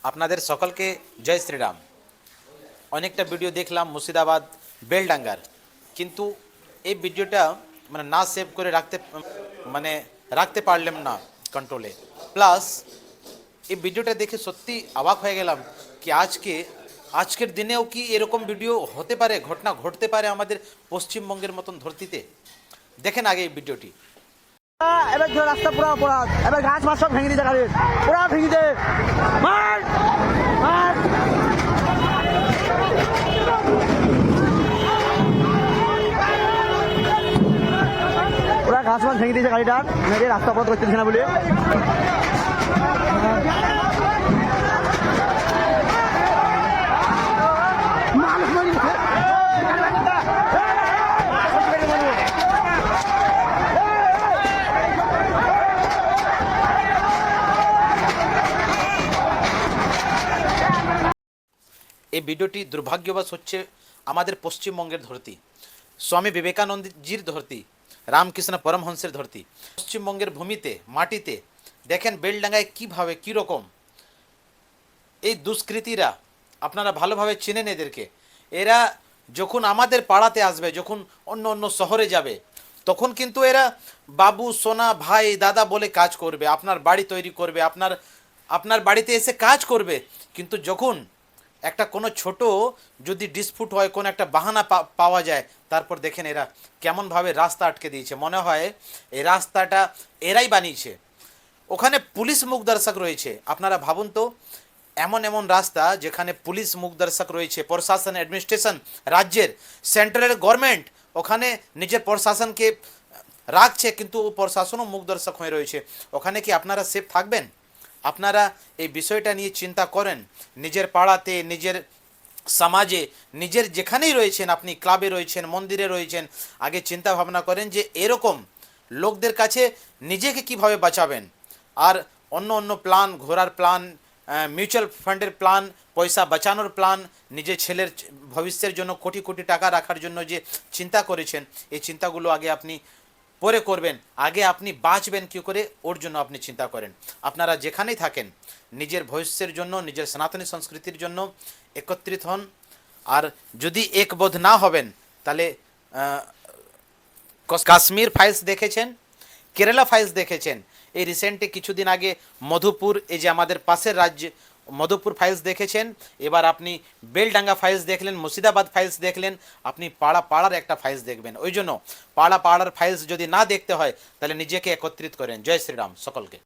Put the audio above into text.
আপনাদের সকলকে জয় শ্রীরাম। অনেকটা ভিডিও দেখলাম মুর্শিদাবাদ বেলডাঙ্গার, কিন্তু এই ভিডিওটা না সেভ করে রাখতে পারলাম না কন্ট্রোলে। প্লাস এই ভিডিওটা দেখে সত্যি অবাক হয়ে গেলাম কি আজকের দিনেও কি এরকম ভিডিও হতে পারে, ঘটনা ঘটতে পারে আমাদের পশ্চিমবঙ্গের মতন ধরতিতে। দেখেন আগে এই ভিডিওটি। এবার ধর রাস্তা পুরো অপরাধ, এবার গাছ মাছ সব ভেঙে দিতে গাড়ি পুরা ভেঙে দে মার মার পুরা গাছ মাছ ভেঙে দিয়েছে গাড়িটার, মেরে রাস্তা অপরাধ করতেছে না বলে। এই ভিডিওটি দুর্ভাগ্যবশ হচ্ছে আমাদের পশ্চিমবঙ্গের ধরতি, স্বামী বিবেকানন্দজির ধরতি, রামকৃষ্ণ পরমহংসের ধরতি, পশ্চিমবঙ্গের ভূমিতে মাটিতে দেখেন বেলডাঙ্গায় কীভাবে কীরকম এই দুষ্কৃতীরা, আপনারা ভালোভাবে চেনেন এদেরকে। এরা যখন আমাদের পাড়াতে আসবে, যখন অন্য অন্য শহরে যাবে, তখন কিন্তু এরা বাবু সোনা ভাই দাদা বলে কাজ করবে, আপনার বাড়ি তৈরি করবে, আপনার বাড়িতে এসে কাজ করবে। কিন্তু যখন একটা কোনো ছোট যদি ডিসপুট হয়, কোনো একটা বাহানা পাওয়া যায়, তারপর দেখেন এরা কেমনভাবে রাস্তা আটকে দিয়েছে। মনে হয় এই রাস্তাটা এরাই বানিয়েছে। ওখানে পুলিশ মুখ দর্শক রয়েছে। আপনারা ভাবুন তো, এমন এমন রাস্তা যেখানে পুলিশ মুখ দর্শক রয়েছে, প্রশাসন অ্যাডমিনিস্ট্রেশন রাজ্যের সেন্ট্রাল গভর্নমেন্ট ওখানে নিজের প্রশাসনকে রাখছে, কিন্তু ও প্রশাসনও মুখ দর্শক হয়ে রয়েছে। ওখানে কি আপনারা সেফ থাকবেন? আপনারা এই বিষয়টা নিয়ে চিন্তা করেন। নিজের পাড়াতে, নিজের সমাজে, নিজের যেখানেই রয়েছেন, আপনি ক্লাবে রয়েছেন, মন্দিরে রয়েছেন, আগে চিন্তা ভাবনা করেন যে এরকম লোকদের কাছে নিজেকে কিভাবে বাঁচাবেন। আর অন্য অন্য প্ল্যান, ঘোরার প্ল্যান, মিউচুয়াল ফান্ডের প্ল্যান, পয়সা বাঁচানোর প্ল্যান, নিজের ছেলের ভবিষ্যতের জন্য কোটি কোটি টাকা রাখার জন্য যে চিন্তা করেছেন, এই চিন্তাগুলো আগে আপনি পরে করবেন। আগে আপনি বাঁচবেন কী করে, ওর জন্য আপনি চিন্তা করেন। আপনারা যেখানেই থাকেন, নিজের ভবিষ্যতের জন্য, নিজের সনাতনী সংস্কৃতির জন্য একত্রিত হন। আর যদি একবোধ না হবেন, তাহলে কাশ্মীর ফাইলস দেখেছেন, কেরালা ফাইলস দেখেছেন, এই রিসেন্টলি কিছুদিন আগে মধুপুর, এই যে আমাদের পাশের রাজ্য, মধুপুর ফাইলস দেখেছেন। এবার আপনি বেলডাঙ্গা ফাইলস দেখলেন, মুর্শিদাবাদ ফাইলস দেখলেন, আপনি পাড়ার একটা ফাইলস দেখবেন। ওই জন্য পাড়ার ফাইলস যদি না দেখতে হয়, তাহলে নিজেকে একত্রিত করেন। জয় শ্রীরাম সকলকে।